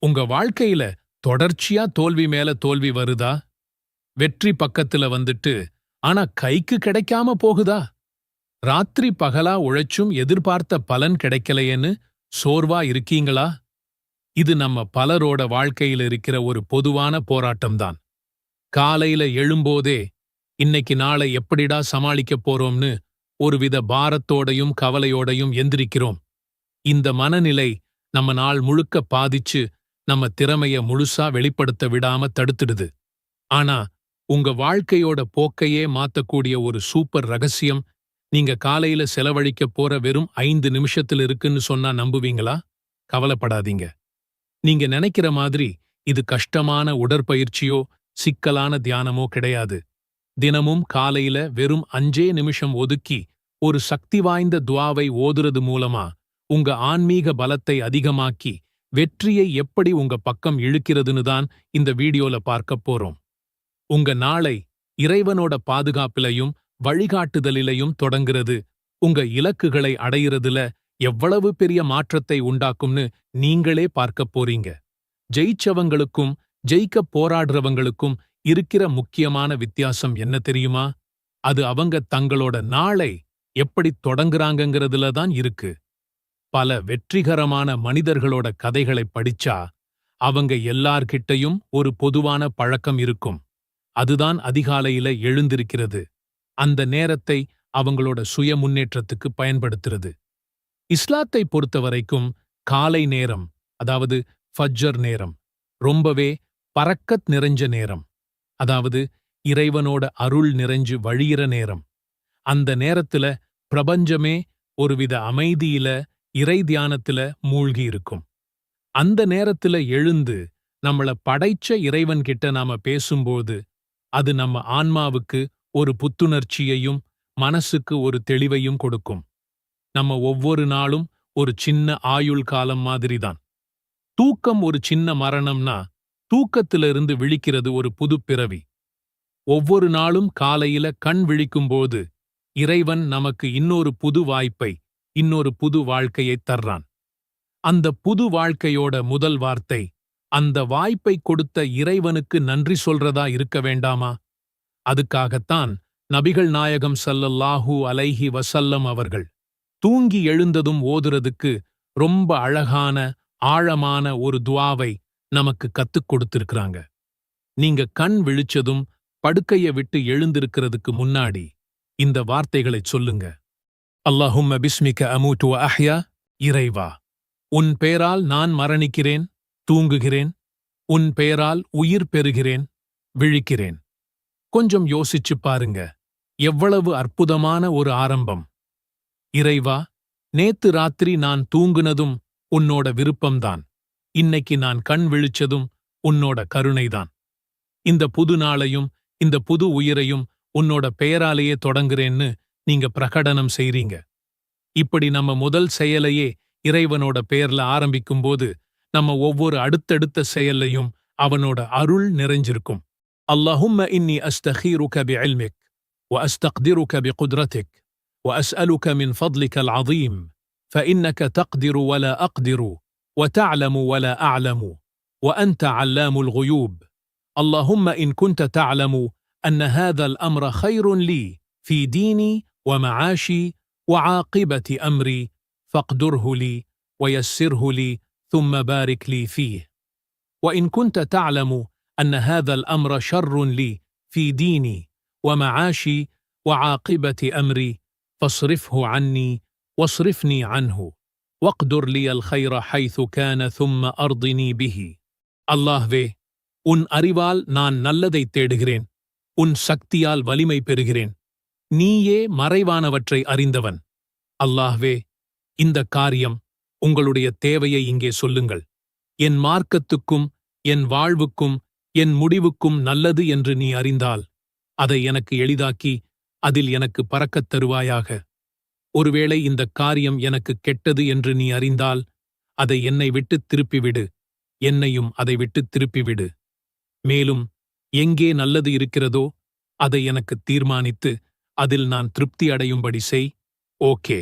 உங்க வாழ்க்கையில தொடர்ச்சியா தோல்வி மேல தோல்வி வருதா? வெற்றி பக்கத்துல வந்துட்டு ஆனா கைக்கு கிடைக்காம போகுதா? ராத்திரி பகலா உழைச்சும் எதிர்பார்த்த பலன் கிடைக்கலையேன்னு சோர்வா இருக்கீங்களா? இது நம்ம பலரோட வாழ்க்கையில இருக்கிற ஒரு பொதுவான போராட்டம்தான். காலையில எழும்போதே இன்னைக்கு நாளை எப்படிடா சமாளிக்கப் போறோம்னு ஒருவித பாரத்தோடையும் கவலையோடையும் எந்திரிக்கிறோம். இந்த மனநிலை நம்ம நாள் முழுக்க பாதிச்சு நம்ம திறமைய முழுசா வெளிப்படுத்த விடாம தடுத்துடுது. ஆனா உங்க வாழ்க்கையோட போக்கையே மாத்தக்கூடிய ஒரு சூப்பர் ரகசியம் நீங்க காலையில செலவழிக்க போற வெறும் 5 நிமிஷத்துல இருக்குன்னு சொன்னா நம்புவீங்களா? கவலைப்படாதீங்க. நீங்க நினைக்கிற மாதிரி இது கஷ்டமான உடற்பயிற்சியோ சிக்கலான தியானமோ கிடையாது. தினமும் காலையில வெறும் 5 நிமிஷம் ஒதுக்கி ஒரு சக்தி வாய்ந்த துவாவை ஓதுறது மூலமா உங்க ஆன்மீக பலத்தை அதிகமாக்கி வெற்றியை எப்படி உங்க பக்கம் இழுக்கிறதுன்னு தான் இந்த வீடியோல பார்க்கப் போறோம். உங்க நாளை இறைவனோட பாதுகாப்பிலையும் வழிகாட்டுதலிலையும் தொடங்குறது உங்க இலக்குகளை அடையிறதுல எவ்வளவு பெரிய மாற்றத்தை உண்டாக்கும்னு நீங்களே பார்க்கப் போறீங்க. ஜெயிச்சவங்களுக்கும் ஜெயிக்கப் போராடுறவங்களுக்கும் இருக்கிற முக்கியமான வித்தியாசம் என்ன தெரியுமா? அது அவங்க தங்களோட நாளை எப்படி தொடங்குறாங்கங்கிறதுல தான் இருக்கு. பல வெற்றிகரமான மனிதர்களோட கதைகளைப் படிச்சா அவங்க எல்லார்கிட்டயும் ஒரு பொதுவான பழக்கம் இருக்கும். அதுதான் அதிகாலையில எழுந்திருக்கிறது. அந்த நேரத்தை அவங்களோட சுய முன்னேற்றத்துக்கு பயன்படுத்துறது. இஸ்லாத்தை பொறுத்தவரைக்கும் காலை நேரம், அதாவது ஃபஜ்ர் நேரம், ரொம்பவே பரக்கத் நிறைஞ்ச நேரம். அதாவது இறைவனோட அருள் நிறைஞ்சு வழியிற நேரம். அந்த நேரத்துல பிரபஞ்சமே ஒருவித அமைதியில இறை தியானத்துல மூழ்கி இருக்கும். அந்த நேரத்துல எழுந்து நம்மள படைச்ச இறைவன்கிட்ட நாம பேசும்போது அது நம்ம ஆன்மாவுக்கு ஒரு புத்துணர்ச்சியையும் மனசுக்கு ஒரு தெளிவையும் கொடுக்கும். நம்ம ஒவ்வொரு நாளும் ஒரு சின்ன ஆயுள் காலம் மாதிரிதான். தூக்கம் ஒரு சின்ன மரணம்னா தூக்கத்திலிருந்து விழிக்கிறது ஒரு புதுப் பிறவி. ஒவ்வொரு நாளும் காலையில கண் விழிக்கும்போது இறைவன் நமக்கு இன்னொரு புது வாய்ப்பை, இன்னொரு புது வாழ்க்கையைத் தர்றான். அந்த புது வாழ்க்கையோட முதல் வார்த்தை அந்த வாய்ப்பை கொடுத்த இறைவனுக்கு நன்றி சொல்றதா இருக்க வேண்டாமா? அதுக்காகத்தான் நபிகள் நாயகம் ஸல்லல்லாஹு அலைஹி வஸல்லம் அவர்கள் தூங்கி எழுந்ததும் ஓதுறதுக்கு ரொம்ப அழகான ஆழமான ஒரு துஆவை நமக்கு கத்துக் கொடுத்திருக்கிறாங்க. நீங்க கண் விழிச்சதும் படுக்கைய விட்டு எழுந்திருக்கிறதுக்கு முன்னாடி இந்த வார்த்தைகளைச் சொல்லுங்க. அல்லாஹும்ம பிஸ்மிக அமூது வ அஹ்யா. இறைவா, உன் பெயரால் நான் மரணிக்கிறேன், தூங்குகிறேன். உன் பெயரால் உயிர் பெறுகிறேன், விழிக்கிறேன். கொஞ்சம் யோசிச்சுப் பாருங்க. எவ்வளவு அற்புதமான ஒரு ஆரம்பம். இறைவா, நேத்து ராத்திரி நான் தூங்குனதும் உன்னோட விருப்பம்தான். இன்னைக்கு நான் கண் விழிச்சதும் உன்னோட கருணைதான். இந்த புது நாளையும் இந்த புது உயிரையும் உன்னோட பெயராலேயே தொடங்குறேன்னு நீங்க பிரகடனம் செய்றீங்க. இப்படி நம்ம முதல் செயலையே இறைவனோட பெயர்ல ஆரம்பிக்கும்போது நம்ம ஒவ்வொரு அடுத்தடுத்த செயல்லையும் அவனோட அருள் நிறைஞ்சிருக்கும். அல்லாஹும்ம இன்னி அஸ்தகீருக பிஇல்மிக் வ அஸ்தக்திருக பிகுத்ரதிக் வ அஸ்அலுக மின் ஃபضلிக அஸீம் فإنك تقدر ولا أقدر وتعلم ولا أعلم وأنت علام الغيوب. اللهم إن كنت تعلم أن هذا الأمر خير لي في ديني ومعاشي وعاقبة أمري فاقدره لي ويسره لي ثم بارك لي فيه. وإن كنت تعلم أن هذا الأمر شر لي في ديني ومعاشي وعاقبة أمري فاصرفه عني واصرفني عنه واقدر لي الخير حيث كان ثم أرضني به. அல்லாஹ்வே, உன் அறிவால் நான் நல்லதைத் தேடுகிறேன். உன் சக்தியால் வலிமை பெறுகிறேன். நீயே மறைவானவற்றை அறிந்தவன். அல்லாஹ்வே, இந்த காரியம் உங்களுடைய தேவையை இங்கே சொல்லுங்கள். என் மார்க்கத்துக்கும் என் வாழ்வுக்கும் என் முடிவுக்கும் நல்லது என்று நீ அறிந்தால் அதை எனக்கு எளிதாக்கி அதில் எனக்கு பறக்கத் தருவாயாக. ஒருவேளை இந்த காரியம் எனக்கு கெட்டது என்று நீ அறிந்தால் அதை என்னை விட்டுத் திருப்பிவிடு. என்னையும் அதை விட்டுத் திருப்பிவிடு. மேலும் எங்கே நல்லது இருக்கிறதோ அதை எனக்கு தீர்மானித்து அதில் நான் திருப்தி அடையும்படி செய். ஓகே,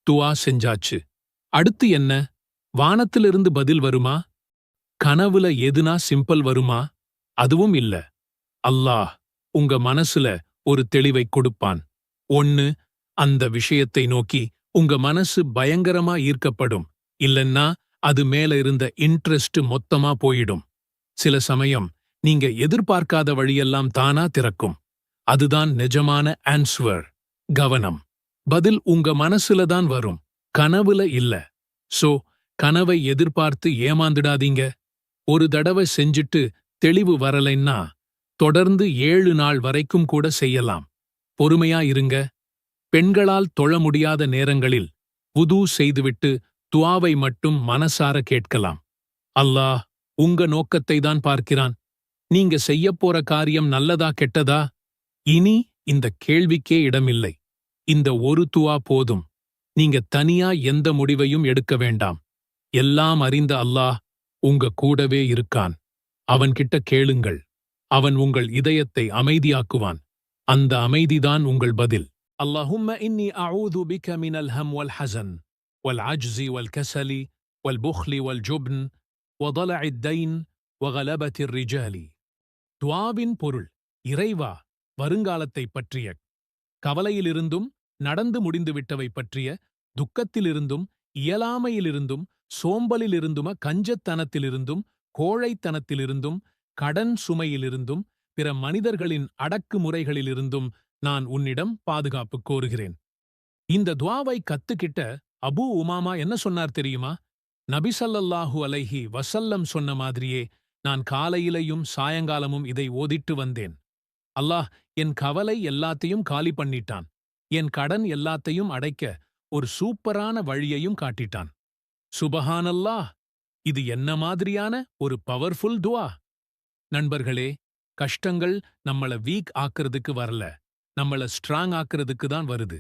துஆ செஞ்சாச்சு. அடுத்து என்ன? வானத்திலிருந்து பதில் வருமா? கனவுல எதுனா சிம்பிள் வருமா? அதுவும் இல்ல. அல்லாஹ் உங்க மனசுல ஒரு தெளிவை கொடுப்பான். ஒண்ணு, அந்த விஷயத்தை நோக்கி உங்க மனசு பயங்கரமா ஈர்க்கப்படும். இல்லன்னா அது மேல இருந்த இன்ட்ரெஸ்ட் மொத்தமா போயிடும். சில சமயம் நீங்க எதிர்பார்க்காத வழியெல்லாம் தானா திறக்கும். அதுதான் நிஜமான ஆன்ஸ்வர். கவனம். பதில் உங்க மனசுல தான் வரும். கனவுல இல்ல. சோ, கனவை எதிர்பார்த்து ஏமாந்துடாதீங்க. ஒரு தடவை செஞ்சுட்டு தெளிவு வரலைன்னா தொடர்ந்து 7 நாள் வரைக்கும் கூட செய்யலாம். பொறுமையா இருங்க. பெண்களால் தொழ முடியாத நேரங்களில் வுது செய்துவிட்டு துஆவை மட்டும் மனசார கேட்கலாம். அல்லாஹ் உங்க நோக்கத்தை தான் பார்க்கிறான். நீங்க செய்யப்போற காரியம் நல்லதா கெட்டதா? இனி இந்த கேள்விக்கே இடமில்லை. இந்த ஒரு துஆ போதும். நீங்க தனியா எந்த முடிவையும் எடுக்க வேண்டாம். எல்லாம் அறிந்த அல்லாஹ் உங்க கூடவே இருக்கான். அவன்கிட்ட கேளுங்கள். அவன் உங்கள் இதயத்தை அமைதியாக்குவான். அந்த அமைதிதான் உங்கள் பதில். اللهم إني أعوذ بك من الهم والحزن والعجز والكسل والبخل والجبن وضلع الدين وغلبة الرجال. துஆவின் பொருள். இறைவா, வருங்காலத்தைப் பற்றிய கவலையிலிருந்தும் நடந்து முடிந்துவிட்டவை பற்றிய துக்கத்திலிருந்தும் இயலாமையிலிருந்தும் சோம்பலிலிருந்தும கஞ்சத்தனத்திலிருந்தும் கோழைத்தனத்திலிருந்தும் கடன் சுமையிலிருந்தும் பிற மனிதர்களின் அடக்குமுறைகளிலிருந்தும் நான் உன்னிடம் பாதுகாப்பு கோருகிறேன். இந்த துஆவை கத்துக்கிட்ட அபூ உமாமா என்ன சொன்னார் தெரியுமா? நபி ஸல்லல்லாஹு அலைஹி வஸல்லம் சொன்ன மாதிரியே நான் காலையிலையும் சாயங்காலமும் இதை ஓதிட்டு வந்தேன். அல்லாஹ் என் கவலை எல்லாத்தையும் காலி பண்ணிட்டான். என் கடன் எல்லாத்தையும் அடைக்க ஒரு சூப்பரான வழியையும் காட்டிட்டான். சுபஹானல்லாஹ்! இது என்ன மாதிரியான ஒரு பவர்ஃபுல் துஆ! நண்பர்களே, கஷ்டங்கள் நம்மள வீக் ஆக்குறதுக்கு வரல. நம்மள ஸ்ட்ராங் ஆக்குறதுக்கு தான் வருது.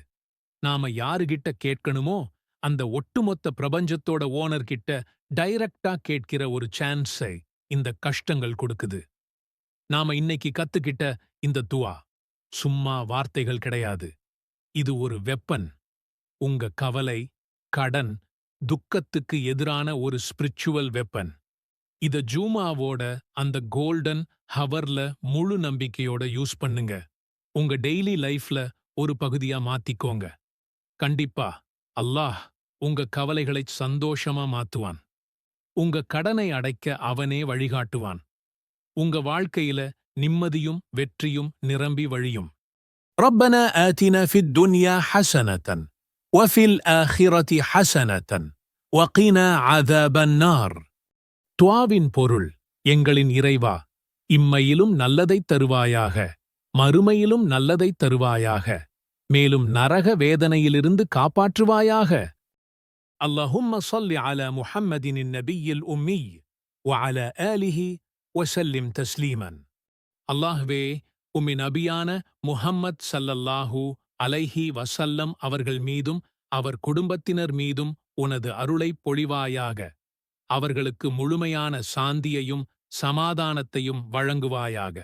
நாம யாருகிட்ட கேட்கணுமோ அந்த ஒட்டுமொத்த பிரபஞ்சத்தோட ஓனர் கிட்ட டைரக்டா கேட்கிற ஒரு சான்ஸை இந்த கஷ்டங்கள் கொடுக்குது. நாம இன்னைக்கு கத்துக்கிட்ட இந்த துஆ சும்மா வார்த்தைகள் கிடையாது. இது ஒரு வெப்பன். உங்க கவலை, கடன், துக்கத்துக்கு எதிரான ஒரு ஸ்பிரிச்சுவல் வெப்பன். இத ஜூமாவோட அந்த கோல்டன் ஹவர்ல முழு நம்பிக்கையோட யூஸ் பண்ணுங்க. உங்க டெய்லி லைஃப்ல ஒரு பகுதியா மாத்திக்கோங்க. கண்டிப்பா அல்லாஹ் உங்க கவலைகளை சந்தோஷமா மாத்துவான். உங்க கடனை அடைக்க அவனே வழிகாட்டுவான். உங்க வாழ்க்கையில நிம்மதியும் வெற்றியும் நிரம்பி வழியும். ربنا آتنا في الدنيا حسنة وفي الآخرة حسنة وقنا عذاب النار. துஆவின் பொருள். எங்களின் இறைவா, இம்மையிலும் நல்லதைத் தருவாயாக, மறுமையிலும் நல்லதைத் தருவாயாக, மேலும் நரக வேதனையிலிருந்து காப்பாற்றுவாயாக. اللهم صل على محمد النبي الأمي وعلى آله وسلم تسليما. அல்லாஹ்வே, உம்மின் நபியான முஹம்மத் ஸல்லல்லாஹு அலைஹி வஸல்லம் அவர்கள் மீதும் அவர் குடும்பத்தினர் மீதும் உனது அருளைப் பொழிவாயாக. அவர்களுக்கு முழுமையான சாந்தியையும் சமாதானத்தையும் வழங்குவாயாக.